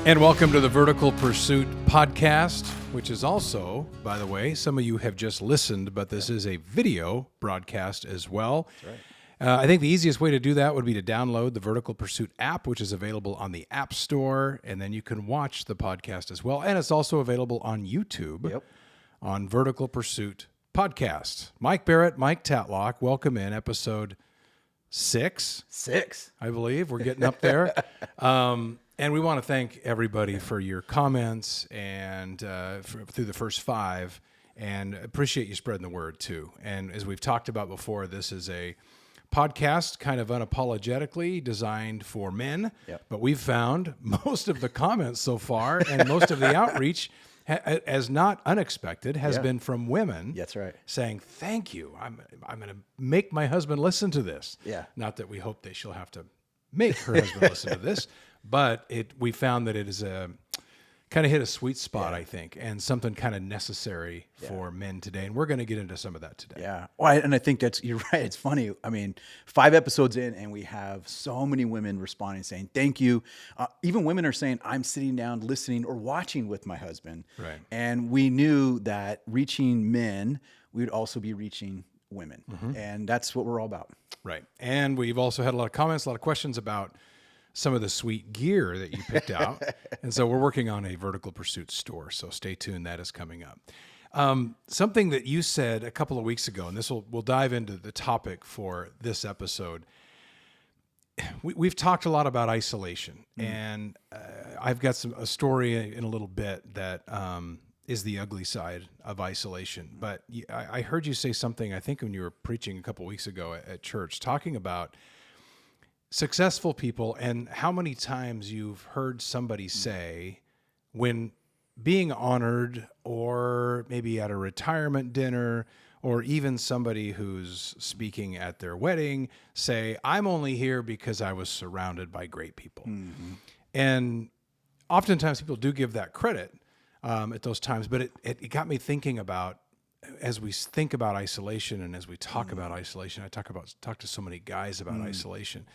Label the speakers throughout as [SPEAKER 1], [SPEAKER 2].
[SPEAKER 1] And welcome to the Vertical Pursuit podcast, which is also, by the way, some of you have just listened, but this is a video broadcast as well.
[SPEAKER 2] That's right.
[SPEAKER 1] I think the easiest way to do that would be to download the Vertical Pursuit app, which is available on the App Store, and then you can watch the podcast as well. And it's also available on YouTube on Vertical Pursuit Podcast. Mike Barrett, Mike Tatlock, welcome in episode 6. I believe. We're getting up there. And we want to thank everybody for your comments and through the first 5, and appreciate you spreading the word too. And as we've talked about before, this is a podcast kind of unapologetically designed for men, but we've found most of the comments so far and most of the outreach, as not unexpected, has been from women.
[SPEAKER 2] That's right.
[SPEAKER 1] Saying, thank you. I'm going to make my husband listen to this.
[SPEAKER 2] Yeah.
[SPEAKER 1] Not that we hope that she'll have to make her husband listen to this. But we found that it is kind of hit a sweet spot, I think, and something kind of necessary for men today. And we're going to get into some of that today.
[SPEAKER 2] Yeah. Well, and I think you're right. It's funny. I mean, 5 episodes in, and we have so many women responding, saying, thank you. Even women are saying, I'm sitting down, listening or watching with my husband.
[SPEAKER 1] Right.
[SPEAKER 2] And we knew that reaching men, we would also be reaching women. Mm-hmm. And that's what we're all about.
[SPEAKER 1] Right. And we've also had a lot of comments, a lot of questions about some of the sweet gear that you picked out. And so we're working on a Vertical Pursuit store. So stay tuned. That is coming up. Something that you said a couple of weeks ago, and we'll dive into the topic for this episode. We've talked a lot about isolation, and I've got a story in a little bit that is the ugly side of isolation. But I heard you say something, I think when you were preaching a couple of weeks ago at church, talking about successful people and how many times you've heard somebody say when being honored, or maybe at a retirement dinner, or even somebody who's speaking at their wedding, say, I'm only here because I was surrounded by great people. Mm-hmm. And oftentimes people do give that credit at those times, but it got me thinking about, as we think about isolation and as we talk about isolation, I talk to so many guys about isolation.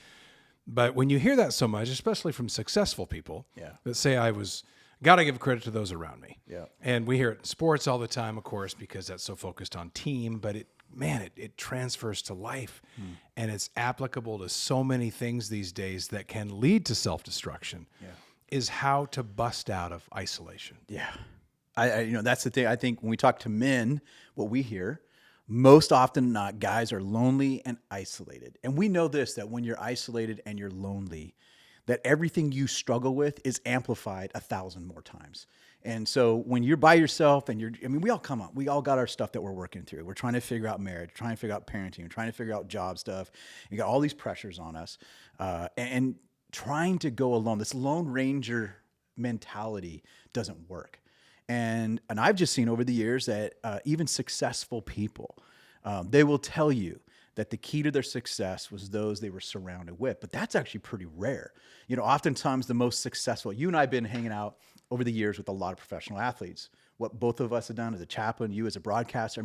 [SPEAKER 1] But when you hear that so much, especially from successful people that say, got to give credit to those around me. Yeah. And we hear it in sports all the time, of course, because that's so focused on team, but it transfers to life, and it's applicable to so many things these days that can lead to self-destruction, is how to bust out of isolation.
[SPEAKER 2] Yeah. That's the thing. I think when we talk to men, what we hear, most often than not, guys are lonely and isolated. And we know this, that when you're isolated and you're lonely, that everything you struggle with is amplified 1,000 more times. And so when you're by yourself and we all got our stuff that we're working through. We're trying to figure out marriage, trying to figure out parenting, trying to figure out job stuff. You got all these pressures on us, and trying to go alone. This Lone Ranger mentality doesn't work. And I've just seen over the years that even successful people, they will tell you that the key to their success was those they were surrounded with. But that's actually pretty rare. Oftentimes the most successful, you and I have been hanging out over the years with a lot of professional athletes. What both of us have done as a chaplain, you as a broadcaster,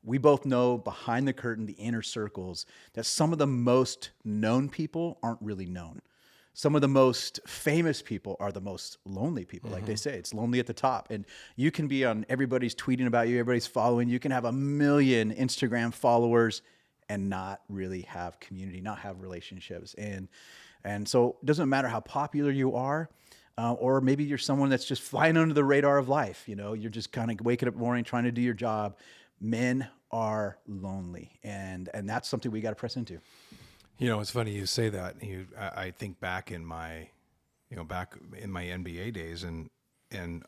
[SPEAKER 2] we both know behind the curtain, the inner circles, that some of the most known people aren't really known. Some of the most famous people are the most lonely people. Like they say, it's lonely at the top. And you can be on, everybody's tweeting about you, everybody's following. You can have 1 million Instagram followers and not really have community, not have relationships. And so it doesn't matter how popular you are, or maybe you're someone that's just flying under the radar of life. You're just kind of waking up in the morning, trying to do your job. Men are lonely. And that's something we got to press into.
[SPEAKER 1] It's funny you say that. I think back in my NBA days, and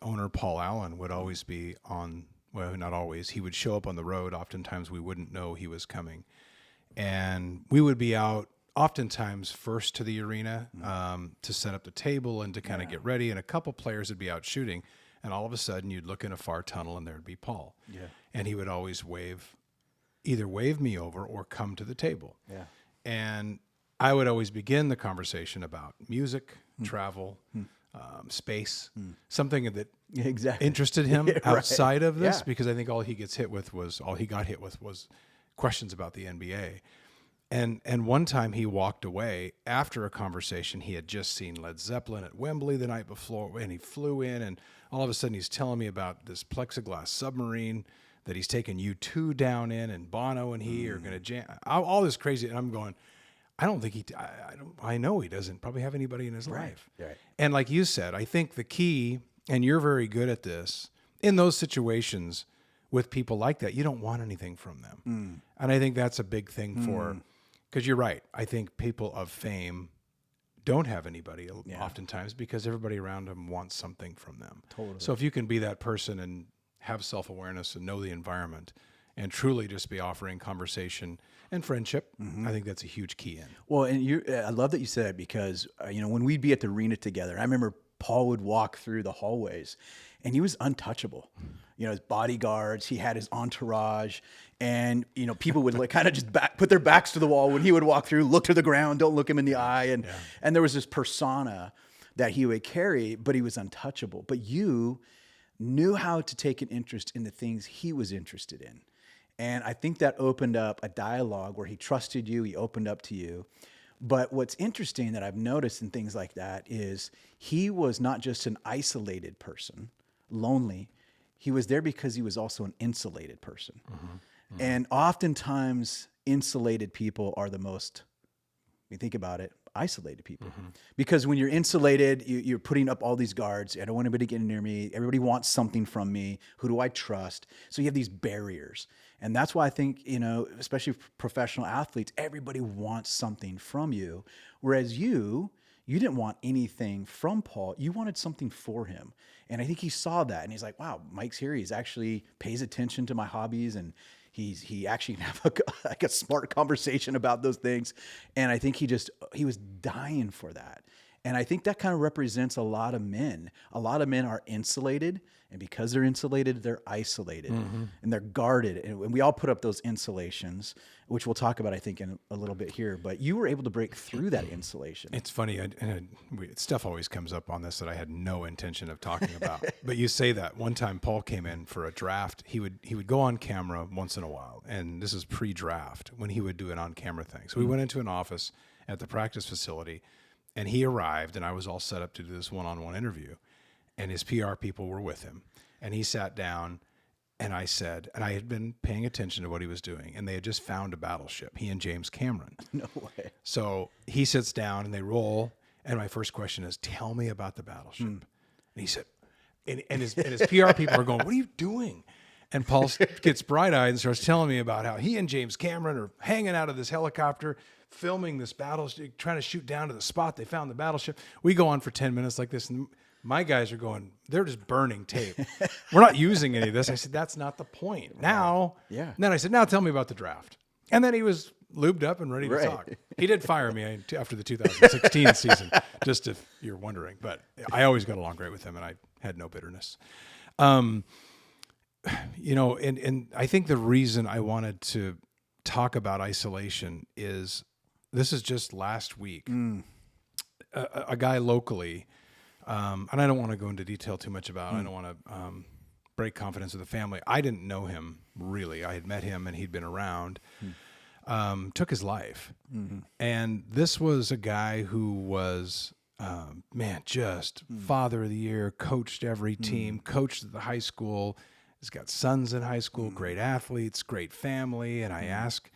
[SPEAKER 1] owner Paul Allen would always be on. Well, not always. He would show up on the road. Oftentimes, we wouldn't know he was coming, and we would be out oftentimes first to the arena to set up the table and to kind of get ready. And a couple players would be out shooting, and all of a sudden, you'd look in a far tunnel, and there'd be Paul. Yeah, and he would always either wave me over or come to the table. Yeah. And I would always begin the conversation about music, travel, space, something that interested him outside of this, because I think all he got hit with was questions about the NBA. And one time he walked away after a conversation. He had just seen Led Zeppelin at Wembley the night before, and he flew in, and all of a sudden he's telling me about this plexiglass submarine that he's taken U2 down in, and Bono and he are going to jam, all this crazy. And I'm going, I don't think I know he doesn't probably have anybody in his life.
[SPEAKER 2] Right.
[SPEAKER 1] And like you said, I think the key, and you're very good at this, in those situations with people like that, you don't want anything from them. And I think that's a big thing for, because you're right. I think people of fame don't have anybody oftentimes because everybody around them wants something from them.
[SPEAKER 2] Totally.
[SPEAKER 1] So if you can be that person and have self-awareness and know the environment and truly just be offering conversation and friendship, I think that's a huge key in.
[SPEAKER 2] Well, and I love that you said it because, when we'd be at the arena together, I remember Paul would walk through the hallways and he was untouchable. His bodyguards, he had his entourage, and, people would kind of just put their backs to the wall when he would walk through, look to the ground, don't look him in the eye. And there was this persona that he would carry, but he was untouchable. But you knew how to take an interest in the things he was interested in. And I think that opened up a dialogue where he trusted you, he opened up to you. But what's interesting that I've noticed in things like that is he was not just an isolated person, lonely. He was there because he was also an insulated person. And oftentimes, insulated people are the most, when you think about it, isolated people. Because when you're insulated, you're putting up all these guards. I don't want anybody getting near me. Everybody wants something from me. Who do I trust? So you have these barriers. And that's why I think, especially professional athletes, everybody wants something from you. Whereas you didn't want anything from Paul. You wanted something for him. And I think he saw that. And he's like, wow, Mike's here. He's actually pays attention to my hobbies. And he actually can have a smart conversation about those things. And I think he was dying for that. And I think that kind of represents a lot of men. A lot of men are insulated, and because they're insulated, they're isolated and they're guarded. And we all put up those insulations, which we'll talk about, I think, in a little bit here. But you were able to break through that insulation.
[SPEAKER 1] It's funny, stuff always comes up on this that I had no intention of talking about. But you say that. One time Paul came in for a draft. He would go on camera once in a while, and this is pre-draft when he would do an on-camera thing. So we went into an office at the practice facility, and he arrived, and I was all set up to do this one-on-one interview, and his PR people were with him. And he sat down, and I said, and I had been paying attention to what he was doing, and they had just found a Battleship, he and James Cameron.
[SPEAKER 2] No way.
[SPEAKER 1] So he sits down, and they roll, and my first question is, tell me about the Battleship. And he said, and his PR people are going, what are you doing? And Paul gets bright-eyed and starts telling me about how he and James Cameron are hanging out of this helicopter, filming this battleship, trying to shoot down to the spot they found the Battleship. We go on for 10 minutes like this, and my guys are going, they're just burning tape. We're not using any of this. I said, that's not the point. Now,
[SPEAKER 2] Yeah.
[SPEAKER 1] And then I said, now tell me about the draft. And then he was lubed up and ready to talk. He did fire me after the 2016 season, just if you're wondering. But I always got along great with him, and I had no bitterness. And I think the reason I wanted to talk about isolation is this is just last week. A guy locally, and I don't want to go into detail too much about it. I don't want to break confidence with the family. I didn't know him, really. I had met him, and he'd been around. Took his life. And this was a guy who was, just father of the year, coached every team, coached at the high school. He's got sons in high school, great athletes, great family. And I ask,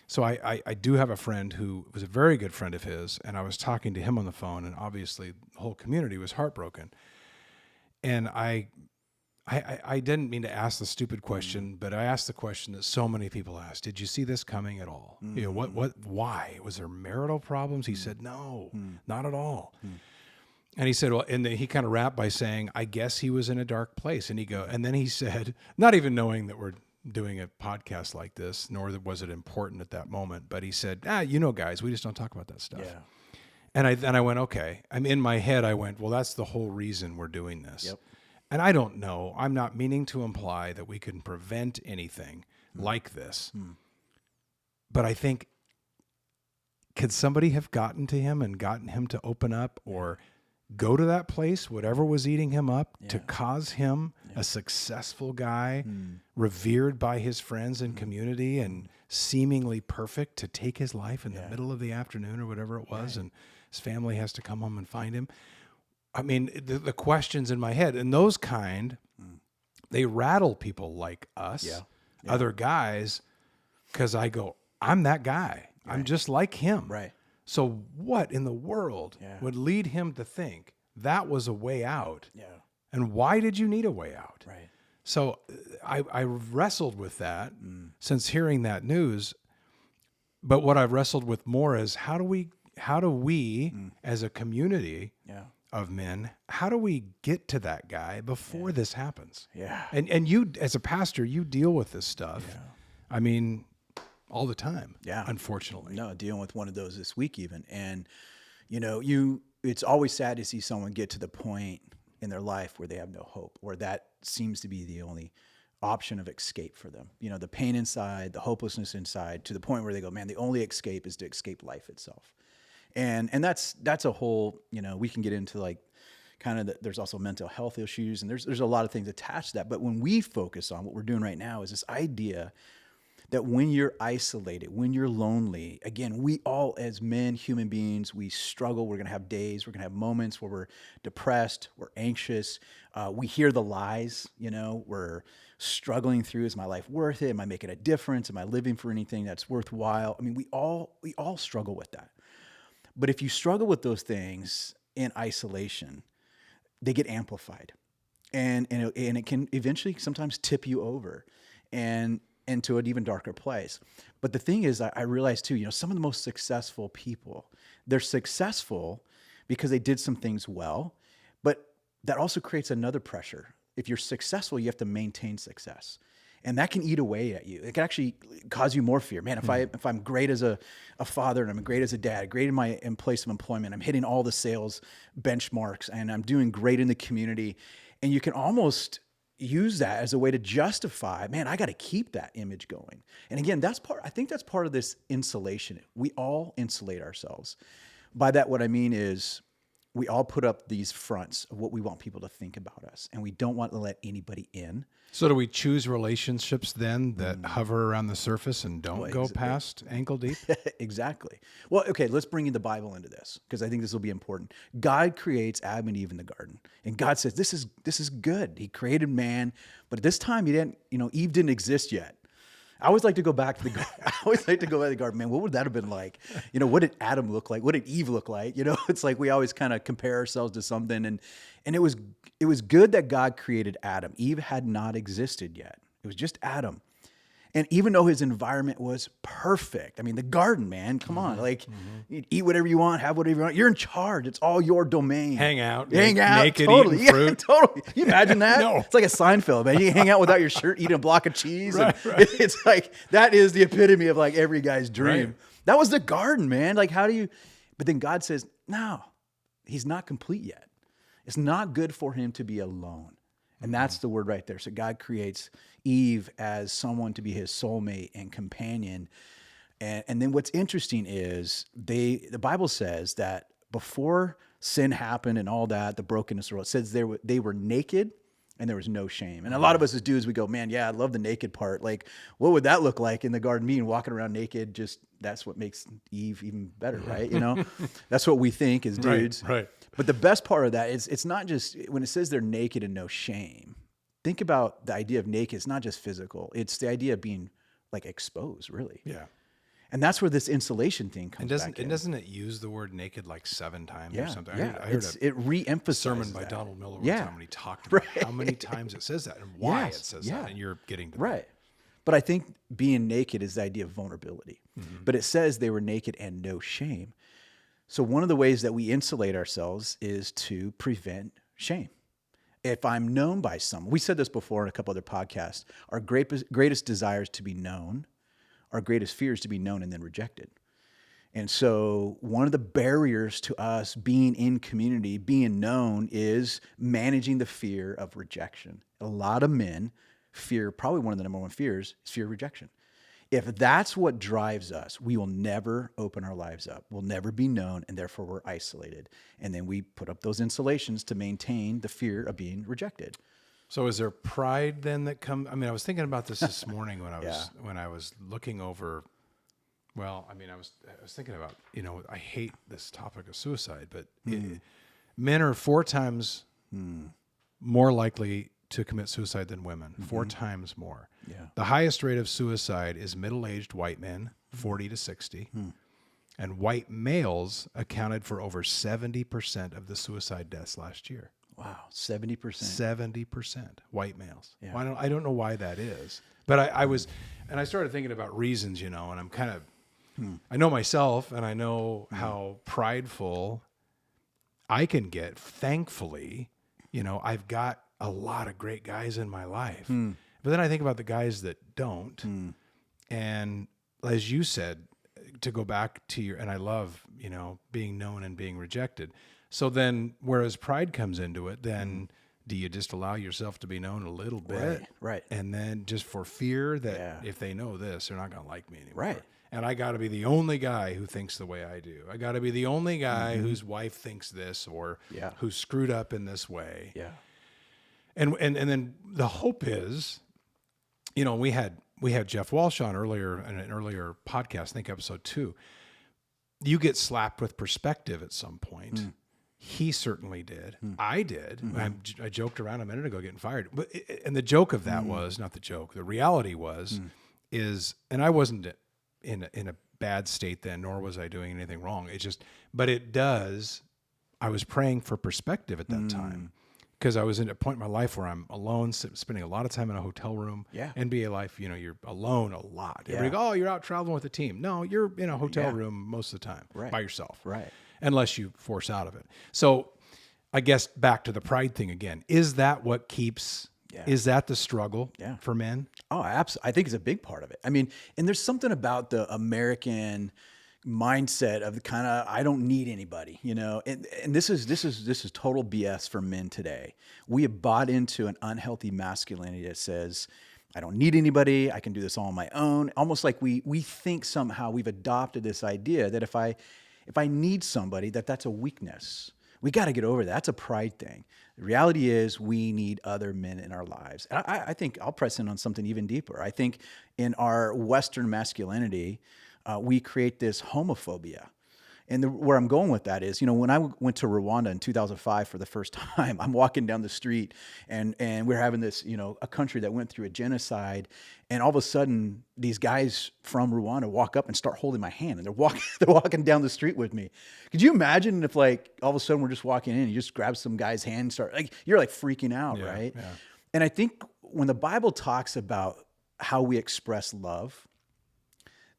[SPEAKER 1] so I do have a friend who was a very good friend of his, and I was talking to him on the phone, and obviously the whole community was heartbroken. And I didn't mean to ask the stupid question, but I asked the question that so many people ask: did you see this coming at all? Why? Was there marital problems? He said, no, not at all. And he said, well, and then he kind of wrapped by saying, I guess he was in a dark place. And then he said, not even knowing that we're doing a podcast like this, nor was it important at that moment, but he said, guys, we just don't talk about that stuff.
[SPEAKER 2] Yeah.
[SPEAKER 1] And I went, okay. In my head, I went, well, that's the whole reason we're doing this.
[SPEAKER 2] Yep.
[SPEAKER 1] And I don't know. I'm not meaning to imply that we can prevent anything like this. But I think, could somebody have gotten to him and gotten him to open up or go to that place, whatever was eating him up, to cause him, a successful guy, revered by his friends and community, and seemingly perfect to take his life in the middle of the afternoon or whatever it was, and his family has to come home and find him. I mean, the questions in my head, and those they rattle people like us, other guys, because I go, I'm that guy. I'm just like him.
[SPEAKER 2] Right.
[SPEAKER 1] So what in the world would lead him to think that was a way out?
[SPEAKER 2] Yeah.
[SPEAKER 1] And why did you need a way out?
[SPEAKER 2] Right.
[SPEAKER 1] So I wrestled with that since hearing that news. But what I've wrestled with more is how do we as a community of men, how do we get to that guy before this happens?
[SPEAKER 2] Yeah.
[SPEAKER 1] And you, as a pastor, you deal with this stuff. Yeah. I mean, all the time.
[SPEAKER 2] Yeah.
[SPEAKER 1] Unfortunately.
[SPEAKER 2] No, dealing with one of those this week even. And, it's always sad to see someone get to the point in their life where they have no hope, or that seems to be the only option of escape for them. The pain inside, the hopelessness inside, to the point where they go, man, the only escape is to escape life itself. And that's a whole, we can get into like kind of there's also mental health issues, and there's a lot of things attached to that. But when we focus on what we're doing right now is this idea that when you're isolated, when you're lonely, again, we all as men, human beings, we struggle. We're going to have days, we're going to have moments where we're depressed, we're anxious. We hear the lies, we're struggling through, is my life worth it? Am I making a difference? Am I living for anything that's worthwhile? I mean, we all struggle with that. But if you struggle with those things in isolation, they get amplified, and it can eventually sometimes tip you over and into an even darker place. But the thing is, I realized too, some of the most successful people, they're successful because they did some things well, but that also creates another pressure. If you're successful, you have to maintain success. And that can eat away at you. It can actually cause you more fear. Man, if I'm great as a father, and I'm great as a dad, great in place of employment, I'm hitting all the sales benchmarks, and I'm doing great in the community, and you can almost use that as a way to justify, man, I got to keep that image going. And again, I think that's part of this insulation. We all insulate ourselves. By that, what I mean is we all put up these fronts of what we want people to think about us, and we don't want to let anybody in.
[SPEAKER 1] So do we choose relationships then that hover around the surface and don't go past ankle deep?
[SPEAKER 2] Exactly. Well, okay, let's bring in the Bible into this, because I think this will be important. God creates Adam and Eve in the garden, and God says, this is good. He created man, but at this time Eve didn't exist yet. I always like to go back to the garden. I always like to go back to the garden. Man, what would that have been like? What did Adam look like? What did Eve look like? It's like we always kind of compare ourselves to something. And it was good that God created Adam. Eve had not existed yet. It was just Adam. And even though his environment was perfect, I mean, the garden, man, come on. Like, you eat whatever you want, have whatever you want. You're in charge. It's all your domain.
[SPEAKER 1] Hang out.
[SPEAKER 2] Naked,
[SPEAKER 1] totally. Eating fruit.
[SPEAKER 2] Yeah, totally. Can you imagine that?
[SPEAKER 1] No.
[SPEAKER 2] It's like a Seinfeld, man. You hang out without your shirt, eating a block of cheese.
[SPEAKER 1] Right.
[SPEAKER 2] It's like, that is the epitome of like every guy's dream.
[SPEAKER 1] Right.
[SPEAKER 2] That was the garden, man. Like, but then God says, no, he's not complete yet. It's not good for him to be alone. And that's the word right there. So God creates Eve as someone to be his soulmate and companion. And then what's interesting is the Bible says that before sin happened and all that, the brokenness of the world, it says they were naked and there was no shame. And a lot of us as dudes, we go, man, yeah, I love the naked part. Like, what would that look like in the garden? Me and walking around naked, that's what makes Eve even better, right? That's what we think as dudes.
[SPEAKER 1] Right.
[SPEAKER 2] But the best part of that is it's not just when it says they're naked and no shame. Think about the idea of naked. It's not just physical. It's the idea of being like exposed, really.
[SPEAKER 1] Yeah.
[SPEAKER 2] And that's where this insulation thing comes back in.
[SPEAKER 1] Doesn't it use the word naked like 7 times or something?
[SPEAKER 2] Yeah.
[SPEAKER 1] I heard
[SPEAKER 2] it re-emphasizes
[SPEAKER 1] sermon by
[SPEAKER 2] that.
[SPEAKER 1] Donald Miller one time when he talked about how many times it says that and why it says that, and you're getting to that.
[SPEAKER 2] Right. But I think being naked is the idea of vulnerability. But it says they were naked and no shame. So one of the ways that we insulate ourselves is to prevent shame. If I'm known by someone, we said this before in a couple other podcasts, our greatest desire is to be known. Our greatest fear is to be known and then rejected. And so one of the barriers to us being in community, being known, is managing the fear of rejection. A lot of men fear, probably one of the number one fears, is fear of rejection. If that's what drives us, we will never open our lives up. We'll never be known, and therefore we're isolated. And then we put up those insulations to maintain the fear of being rejected.
[SPEAKER 1] So is there pride then that comes? I mean, I was thinking about this morning when I was
[SPEAKER 2] Yeah.
[SPEAKER 1] when I was looking over. Well, I mean, I was thinking about, I hate this topic of suicide, but men are 4 times more likely to commit suicide than women. 4 times more.
[SPEAKER 2] Yeah.
[SPEAKER 1] The highest rate of suicide is middle-aged white men, 40 to 60. And white males accounted for over 70% of the suicide deaths last year.
[SPEAKER 2] Wow, 70%.
[SPEAKER 1] 70% white males.
[SPEAKER 2] Yeah.
[SPEAKER 1] Well, I don't know why that is, but I was, and I started thinking about reasons, and I'm kind of, I know myself, and I know how prideful I can get. Thankfully, I've got a lot of great guys in my life, but then I think about the guys that don't, and as you said, to go back to and I love, being known and being rejected. So then, whereas pride comes into it, then do you just allow yourself to be known a little bit?
[SPEAKER 2] Right.
[SPEAKER 1] And then just for fear that if they know this, they're not going to like me anymore.
[SPEAKER 2] Right.
[SPEAKER 1] And I got to be the only guy who thinks the way I do. I got to be the only guy whose wife thinks this or who's screwed up in this way.
[SPEAKER 2] Yeah.
[SPEAKER 1] And then the hope is, we had Jeff Walsh on earlier in an earlier podcast, I think episode 2. You get slapped with perspective at some point. He certainly did. I did. I joked around a minute ago getting fired. And the joke of that was, not the joke, the reality was, and I wasn't in a bad state then, nor was I doing anything wrong. I was praying for perspective at that time. Because I was in a point in my life where I'm alone, spending a lot of time in a hotel room.
[SPEAKER 2] Yeah.
[SPEAKER 1] NBA life, you're alone a lot.
[SPEAKER 2] Yeah.
[SPEAKER 1] Everybody go, oh, you're out traveling with a team. No, you're in a hotel room most of the time by yourself.
[SPEAKER 2] Right.
[SPEAKER 1] Unless you force out of it. So I guess back to the pride thing again. Is that what keeps, is that the struggle for men?
[SPEAKER 2] Oh, absolutely. I think it's a big part of it. I mean, and there's something about the American mindset of the kind of, I don't need anybody, and this is total BS for men today. We have bought into an unhealthy masculinity that says, I don't need anybody. I can do this all on my own. Almost like we think somehow we've adopted this idea that if I need somebody, that's a weakness. We got to get over that. That's a pride thing. The reality is we need other men in our lives. And I think I'll press in on something even deeper. I think in our Western masculinity, we create this homophobia. And where I'm going with that is, when I went to Rwanda in 2005 for the first time, I'm walking down the street and we're having this, a country that went through a genocide. And all of a sudden, these guys from Rwanda walk up and start holding my hand, and they're walking down the street with me. Could you imagine if, all of a sudden we're just walking in and you just grab some guy's hand and start, you're freaking out, right? Yeah. And I think when the Bible talks about how we express love,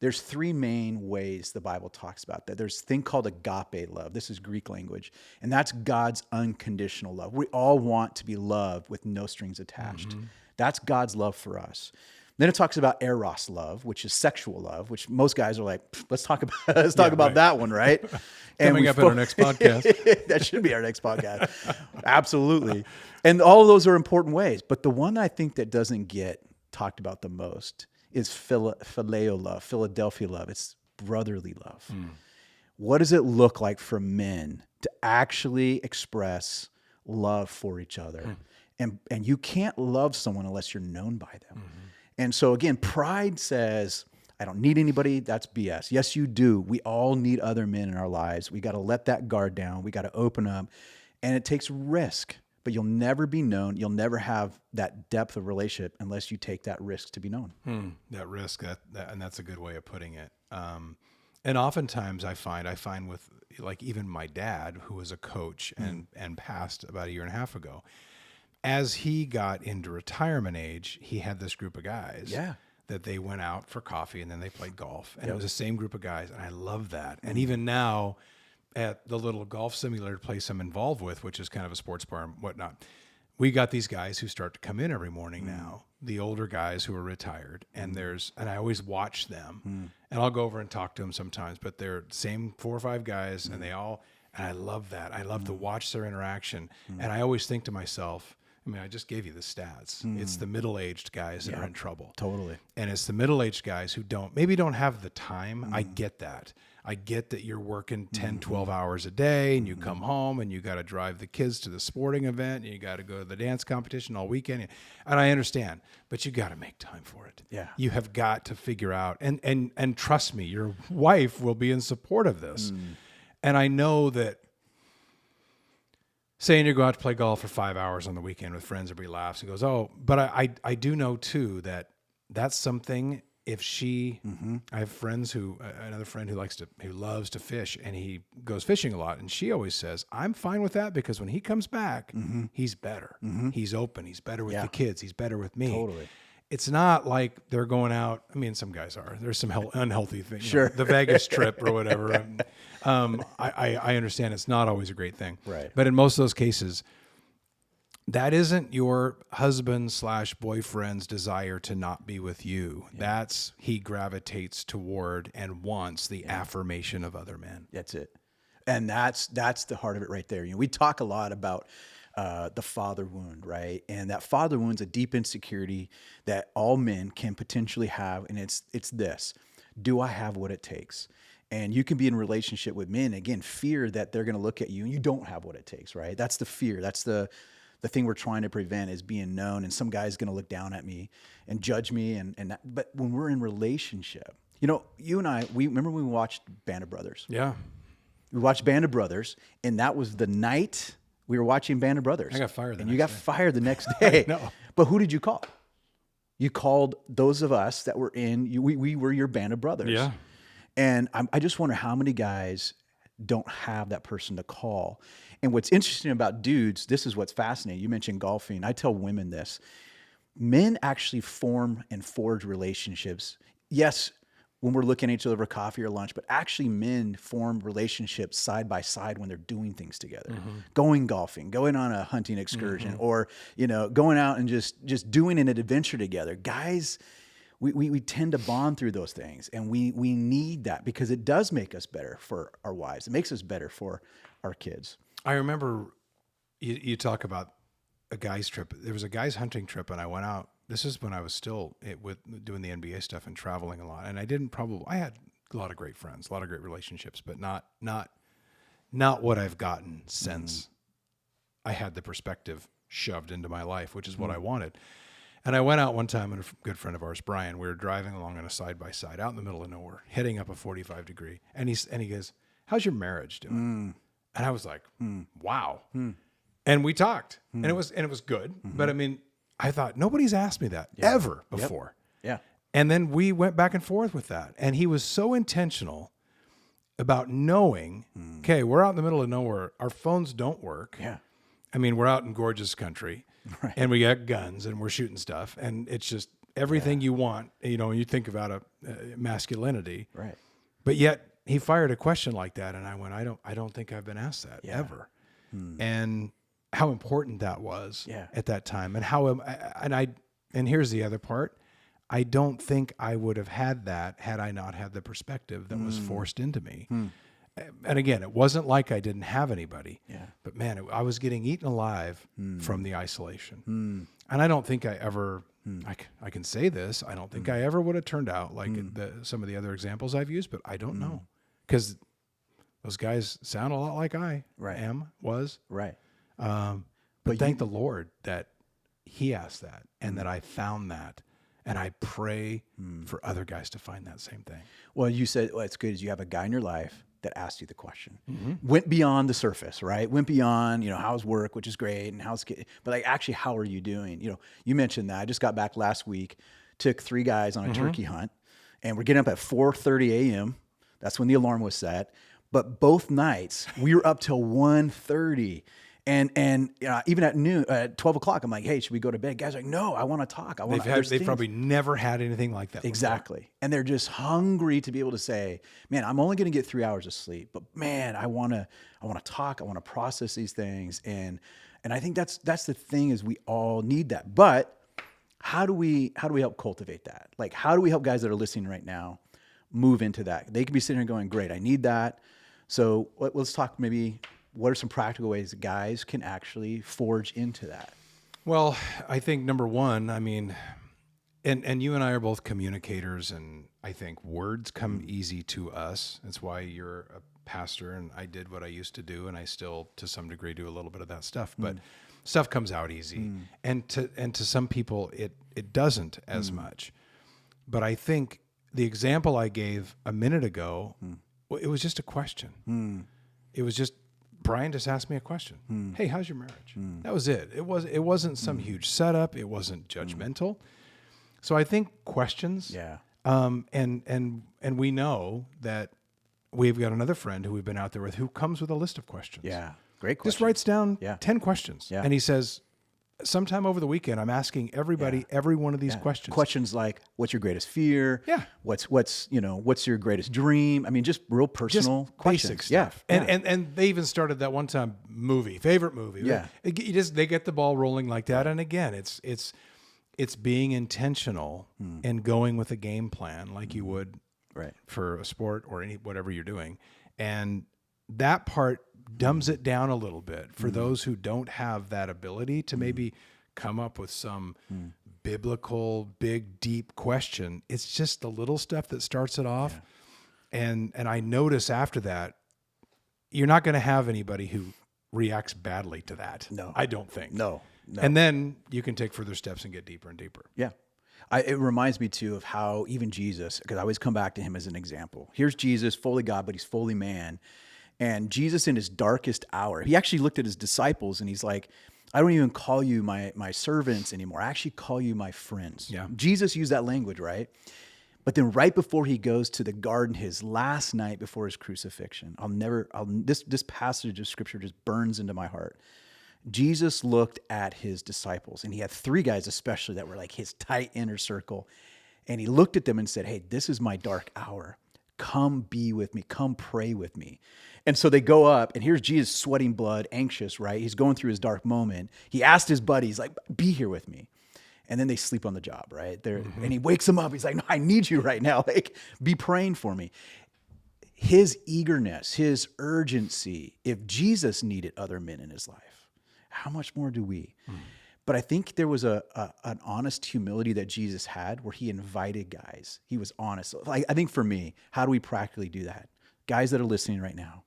[SPEAKER 2] there's 3 main ways the Bible talks about that. There's a thing called agape love. This is Greek language. And that's God's unconditional love. We all want to be loved with no strings attached. That's God's love for us. Then it talks about eros love, which is sexual love, which most guys are like, let's talk about that one, right?
[SPEAKER 1] Coming up in our next podcast.
[SPEAKER 2] That should be our next podcast. Absolutely. And all of those are important ways. But the one I think that doesn't get talked about the most is phileo love, Philadelphia love. It's brotherly love. What does it look like for men to actually express love for each other? And you can't love someone unless you're known by them. And so again, pride says, I don't need anybody. That's BS. Yes, you do. We all need other men in our lives. We got to let that guard down. We got to open up. And it takes risk. But you'll never be known. You'll never have that depth of relationship unless you take that risk to be known.
[SPEAKER 1] That risk, and that's a good way of putting it. And oftentimes I find with even my dad, who was a coach and passed about 1.5 years ago, as he got into retirement age, he had this group of guys that they went out for coffee and then they played golf. And it was the same group of guys. And I love that. And even now, at the little golf simulator place I'm involved with, which is kind of a sports bar and whatnot, we got these guys who start to come in every morning now, the older guys who are retired, and I always watch them, and I'll go over and talk to them sometimes, but they're the same 4 or 5 guys, and I love that. I love to watch their interaction, and I always think to myself, I mean, I just gave you the stats. It's the middle-aged guys that are in trouble.
[SPEAKER 2] Totally.
[SPEAKER 1] And it's the middle-aged guys who maybe don't have the time. I get that. I get that you're working 10, 12 hours a day and you come home and you got to drive the kids to the sporting event and you got to go to the dance competition all weekend. And I understand, but you got to make time for it.
[SPEAKER 2] Yeah.
[SPEAKER 1] You have got to figure out, and trust me, your wife will be in support of this. And I know that saying you go out to play golf for 5 hours on the weekend with friends, everybody laughs and goes, oh, but I do know too that that's something. If she, I have friends another friend who loves to fish, and he goes fishing a lot. And she always says, I'm fine with that because when he comes back, he's better. He's open. He's better with the kids. He's better with me.
[SPEAKER 2] Totally.
[SPEAKER 1] It's not like they're going out. I mean, some guys are. There's some unhealthy things.
[SPEAKER 2] Sure.
[SPEAKER 1] The Vegas trip or whatever. I understand it's not always a great thing.
[SPEAKER 2] Right.
[SPEAKER 1] But in most of those cases, that isn't your husband/boyfriend's desire to not be with you. Yeah. That's he gravitates toward and wants the affirmation of other men.
[SPEAKER 2] That's it. And that's the heart of it right there. We talk a lot about the father wound, right? And that father wound's a deep insecurity that all men can potentially have. And it's this: do I have what it takes? And you can be in a relationship with men, again, fear that they're going to look at you and you don't have what it takes, right? That's the fear. That's the thing we're trying to prevent, is being known, and some guy's going to look down at me and judge me. And that, but when we're in relationship, you and I, we remember when we watched Band of Brothers.
[SPEAKER 1] Yeah.
[SPEAKER 2] We watched Band of Brothers, and that was the night we were watching Band of Brothers.
[SPEAKER 1] I got fired the
[SPEAKER 2] and
[SPEAKER 1] next
[SPEAKER 2] you got
[SPEAKER 1] day.
[SPEAKER 2] fired the next day.
[SPEAKER 1] No.
[SPEAKER 2] But who did you call? You called those of us that were we were your Band of Brothers.
[SPEAKER 1] Yeah.
[SPEAKER 2] And I just wonder how many guys don't have that person to call. And what's interesting about dudes, this is what's fascinating. You mentioned golfing. I tell women this. Men actually form and forge relationships. Yes, when we're looking at each other over coffee or lunch, but actually men form relationships side by side when they're doing things together. Going golfing, going on a hunting excursion, or going out and just doing an adventure together. Guys, we tend to bond through those things, and we need that because it does make us better for our wives. It makes us better for our kids.
[SPEAKER 1] I remember you talk about a guy's trip. There was a guy's hunting trip, and I went out. This is when I was still with doing the NBA stuff and traveling a lot. And I had a lot of great friends, a lot of great relationships, but not what I've gotten since I had the perspective shoved into my life, which is what I wanted. And I went out one time, and a good friend of ours, Brian, we were driving along on a side-by-side out in the middle of nowhere, heading up a 45-degree. And he goes, how's your marriage doing? And I was like, wow. And we talked, and it was good. But I mean, I thought nobody's asked me that ever before.
[SPEAKER 2] Yeah.
[SPEAKER 1] And then we went back and forth with that. And he was so intentional about knowing, okay, we're out in the middle of nowhere. Our phones don't work.
[SPEAKER 2] Yeah.
[SPEAKER 1] I mean, we're out in gorgeous country, and we got guns, and we're shooting stuff. And it's just everything you want, when you think about masculinity.
[SPEAKER 2] Right.
[SPEAKER 1] But yet he fired a question like that. And I went, I don't think I've been asked that ever. And how important that was at that time, and here's the other part. I don't think I would have had that had I not had the perspective that was forced into me. And again, it wasn't like I didn't have anybody, but man, I was getting eaten alive from the isolation. And I don't think I ever, I can say this, I don't think I ever would have turned out like some of the other examples I've used, but I don't know. Because those guys sound a lot like I was.
[SPEAKER 2] Right.
[SPEAKER 1] But thank the Lord that he asked that and that I found that. And I pray for other guys to find that same thing.
[SPEAKER 2] Well, you said what's good is you have a guy in your life that asked you the question, went beyond the surface, right? Went beyond, how's work, which is great, and but like actually, how are you doing? You mentioned that. I just got back last week, took 3 guys on a turkey hunt, and we're getting up at 4:30 a.m. That's when the alarm was set. But both nights we were up till 1:30. And even at noon, at 12 o'clock, I'm like, hey, should we go to bed? Guys are like, no, I want to talk.
[SPEAKER 1] They've probably never had anything like that.
[SPEAKER 2] Exactly.
[SPEAKER 1] Before.
[SPEAKER 2] And they're just hungry to be able to say, man, I'm only going to get 3 hours of sleep, but man, I want to talk. I want to process these things. And I think that's the thing is we all need that. But how do we help cultivate that? Like, how do we help guys that are listening right now move into that? They could be sitting here going, great, I need that. So let's talk maybe what are some practical ways that guys can actually forge into that?
[SPEAKER 1] Well, I think number one, I mean, and you and I are both communicators, and I think words come easy to us. That's why you're a pastor, and I did what I used to do, and I still, to some degree, do a little bit of that stuff. But stuff comes out easy, and to some people, it doesn't as much. But I think the example I gave a minute ago, it was just a question. It was just Brian just asked me a question. Hey, how's your marriage? That was it. It wasn't some huge setup. It wasn't judgmental. So I think questions.
[SPEAKER 2] Yeah.
[SPEAKER 1] And we know that we've got another friend who we've been out there with who comes with a list of questions.
[SPEAKER 2] Yeah. Great question.
[SPEAKER 1] Just writes down
[SPEAKER 2] Yeah.
[SPEAKER 1] 10 questions.
[SPEAKER 2] Yeah.
[SPEAKER 1] And he says, sometime over the weekend, I'm asking everybody every one of these questions.
[SPEAKER 2] Questions like, what's your greatest fear?
[SPEAKER 1] Yeah.
[SPEAKER 2] What's your greatest dream? I mean, just real personal questions.
[SPEAKER 1] Basic stuff.
[SPEAKER 2] Yeah.
[SPEAKER 1] And they even started that one time favorite movie.
[SPEAKER 2] Yeah.
[SPEAKER 1] They get the ball rolling like that. And again, it's being intentional and going with a game plan like you would
[SPEAKER 2] Right.
[SPEAKER 1] for a sport or whatever you're doing. And that part dumbs it down a little bit for those who don't have that ability to maybe come up with some biblical, big, deep question. It's just the little stuff that starts it off. And I notice after that, you're not going to have anybody who reacts badly to that.
[SPEAKER 2] No.
[SPEAKER 1] I don't think.
[SPEAKER 2] No.
[SPEAKER 1] And then you can take further steps and get deeper and deeper.
[SPEAKER 2] Yeah. It reminds me too of how even Jesus, because I always come back to him as an example. Here's Jesus, fully God, but he's fully man. And Jesus in his darkest hour, he actually looked at his disciples and he's like, I don't even call you my servants anymore. I actually call you my friends.
[SPEAKER 1] Yeah.
[SPEAKER 2] Jesus used that language, right? But then right before he goes to the garden, his last night before his crucifixion, this passage of scripture just burns into my heart. Jesus looked at his disciples, and he had 3 guys especially that were like his tight inner circle. And he looked at them and said, hey, this is my dark hour. Come be with me. Come pray with me. And so they go up, and here's Jesus sweating blood, anxious, right? He's going through his dark moment. He asked his buddies, like, be here with me. And then they sleep on the job, right? And he wakes them up. He's like, no, I need you right now. Like, be praying for me. His eagerness, his urgency, if Jesus needed other men in his life, how much more do we? But I think there was an honest humility that Jesus had where he invited guys. He was honest. Like, I think for me, how do we practically do that? Guys that are listening right now,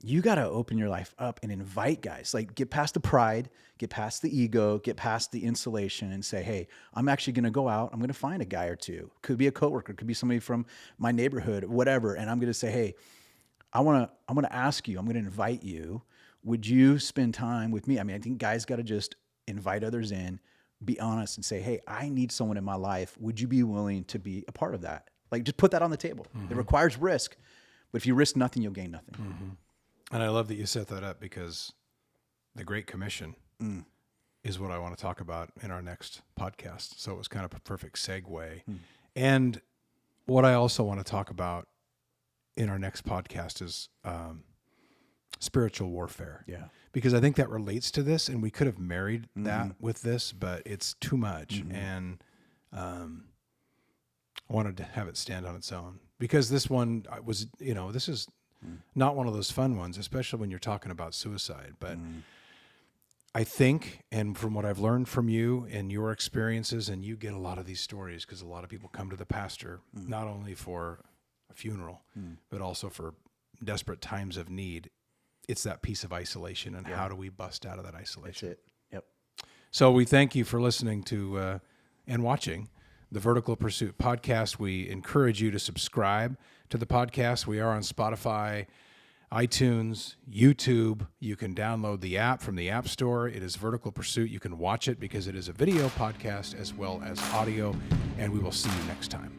[SPEAKER 2] you got to open your life up and invite guys. Like, get past the pride, get past the ego, get past the insulation and say, hey, I'm actually going to go out. I'm going to find a guy or two. Could be a coworker, could be somebody from my neighborhood, whatever. And I'm going to say, hey, I'm going to ask you, I'm going to invite you. Would you spend time with me? I mean, I think guys got to just invite others in, be honest and say, hey, I need someone in my life. Would you be willing to be a part of that? Like, just put that on the table. It requires risk, but if you risk nothing, you'll gain nothing.
[SPEAKER 1] And I love that you set that up because the Great Commission is what I want to talk about in our next podcast. So it was kind of a perfect segue. And what I also want to talk about in our next podcast is spiritual warfare.
[SPEAKER 2] Yeah.
[SPEAKER 1] Because I think that relates to this, and we could have married that with this, but it's too much. And I wanted to have it stand on its own because this one was, this is not one of those fun ones, especially when you're talking about suicide. But I think, and from what I've learned from you and your experiences, and you get a lot of these stories because a lot of people come to the pastor, not only for a funeral, but also for desperate times of need. It's that piece of isolation, and how do we bust out of that isolation?
[SPEAKER 2] That's it. Yep.
[SPEAKER 1] So we thank you for listening to and watching the Vertical Pursuit podcast. We encourage you to subscribe to the podcast. We are on Spotify, iTunes, YouTube. You can download the app from the App Store. It is Vertical Pursuit. You can watch it because it is a video podcast as well as audio, and we will see you next time.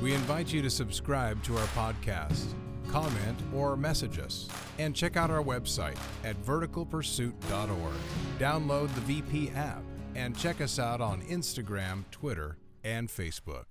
[SPEAKER 1] We invite you to subscribe to our podcast, comment, or message us, and check out our website at verticalpursuit.org. Download the VP app and check us out on Instagram, Twitter, and Facebook.